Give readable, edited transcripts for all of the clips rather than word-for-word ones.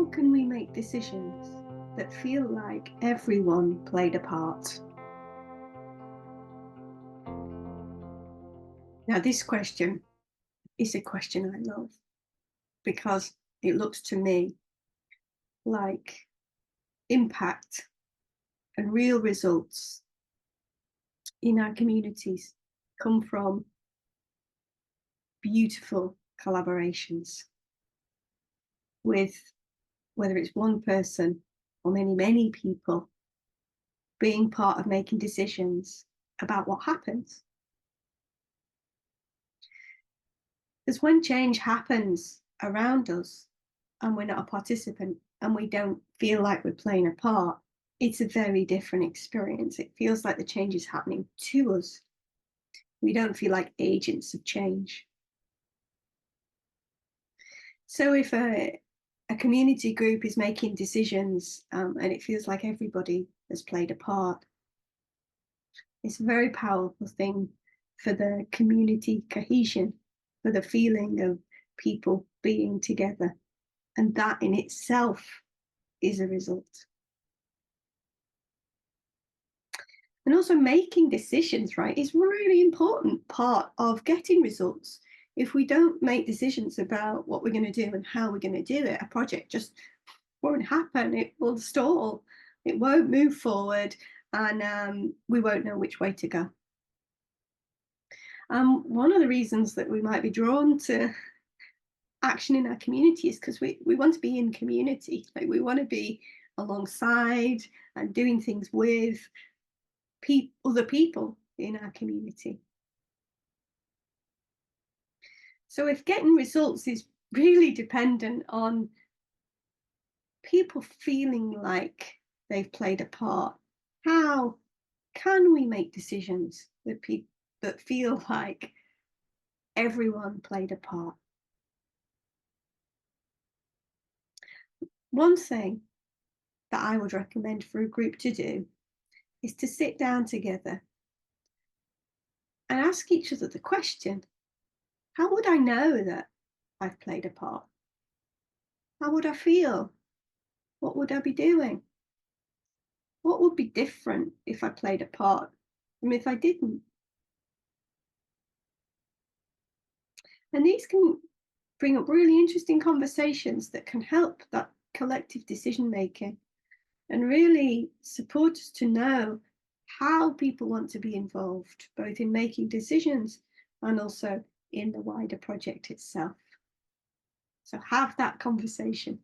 How can we make decisions that feel like everyone played a part? Now, this question is a question I love because it looks to me like impact and real results in our communities come from beautiful collaborations with whether it's one person or many people being part of making decisions about what happens. Because when change happens around us and we're not a participant and we don't feel like we're playing a part, it's a very different experience. It feels like the change is happening to us. We don't feel like agents of change. So if a community group is making decisions and it feels like everybody has played a part, it's a very powerful thing for the community cohesion, for the feeling of people being together. And that in itself is a result. And also making decisions, right, is a really important part of getting results. If we don't make decisions about what we're going to do and how we're going to do it, a project just won't happen. It will stall. It won't move forward, and we won't know which way to go. One of the reasons that we might be drawn to action in our community is because we want to be in community. Like we want to be alongside and doing things with other people in our community. So if getting results is really dependent on people feeling like they've played a part, how can we make decisions that feel like everyone played a part? One thing that I would recommend for a group to do is to sit down together and ask each other the question, how would I know that I've played a part? How would I feel? What would I be doing? What would be different if I played a part from if I didn't? And these can bring up really interesting conversations that can help that collective decision making and really support us to know how people want to be involved, both in making decisions and also in the wider project itself. So have that conversation.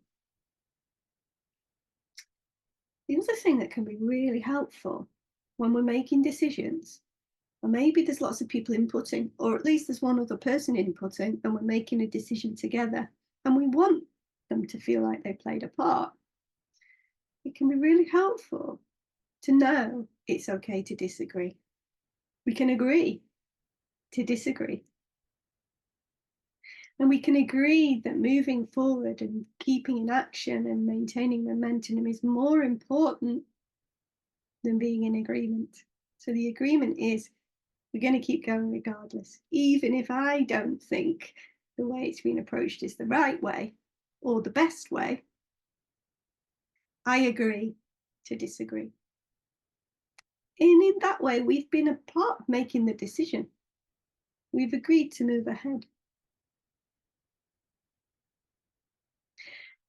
The other thing that can be really helpful when we're making decisions, or maybe there's lots of people inputting, or at least there's one other person inputting, and we're making a decision together, and we want them to feel like they played a part, it can be really helpful to know it's okay to disagree. We can agree to disagree. And we can agree that moving forward and keeping in action and maintaining momentum is more important than being in agreement. So the agreement is we're going to keep going regardless, even if I don't think the way it's been approached is the right way or the best way. I agree to disagree. And in that way, we've been a part of making the decision. We've agreed to move ahead.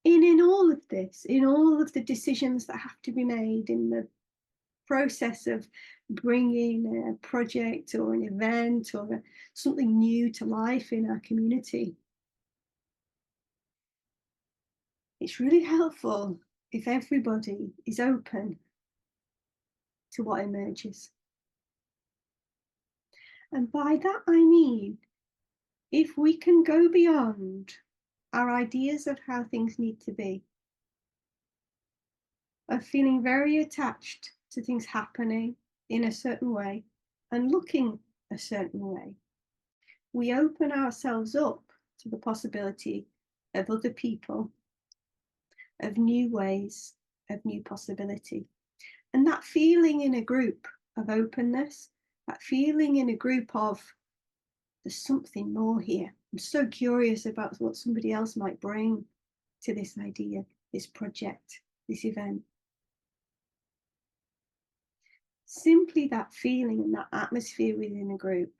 And in all of this, in all of the decisions that have to be made in the process of bringing a project or an event or something new to life in our community, it's really helpful if everybody is open to what emerges. And by that I mean, if we can go beyond our ideas of how things need to be, of feeling very attached to things happening in a certain way and looking a certain way, we open ourselves up to the possibility of other people, of new ways, of new possibility. And that feeling in a group of openness, that feeling in a group of there's something more here. I'm so curious about what somebody else might bring to this idea. this project, this event. Simply that feeling and that atmosphere within a group,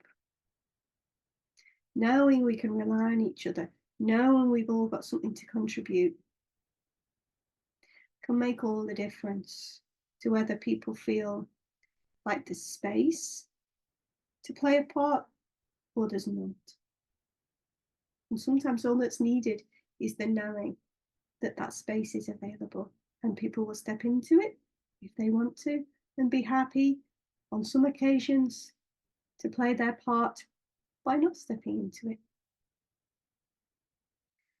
knowing we can rely on each other, knowing we've all got something to contribute, can make all the difference to whether people feel like there's space to play a part or there's not. And sometimes all that's needed is the knowing that that space is available and people will step into it if they want to and be happy on some occasions to play their part by not stepping into it.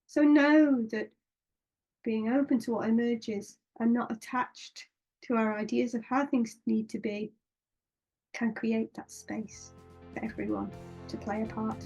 So know that being open to what emerges and not attached to our ideas of how things need to be can create that space for everyone to play a part.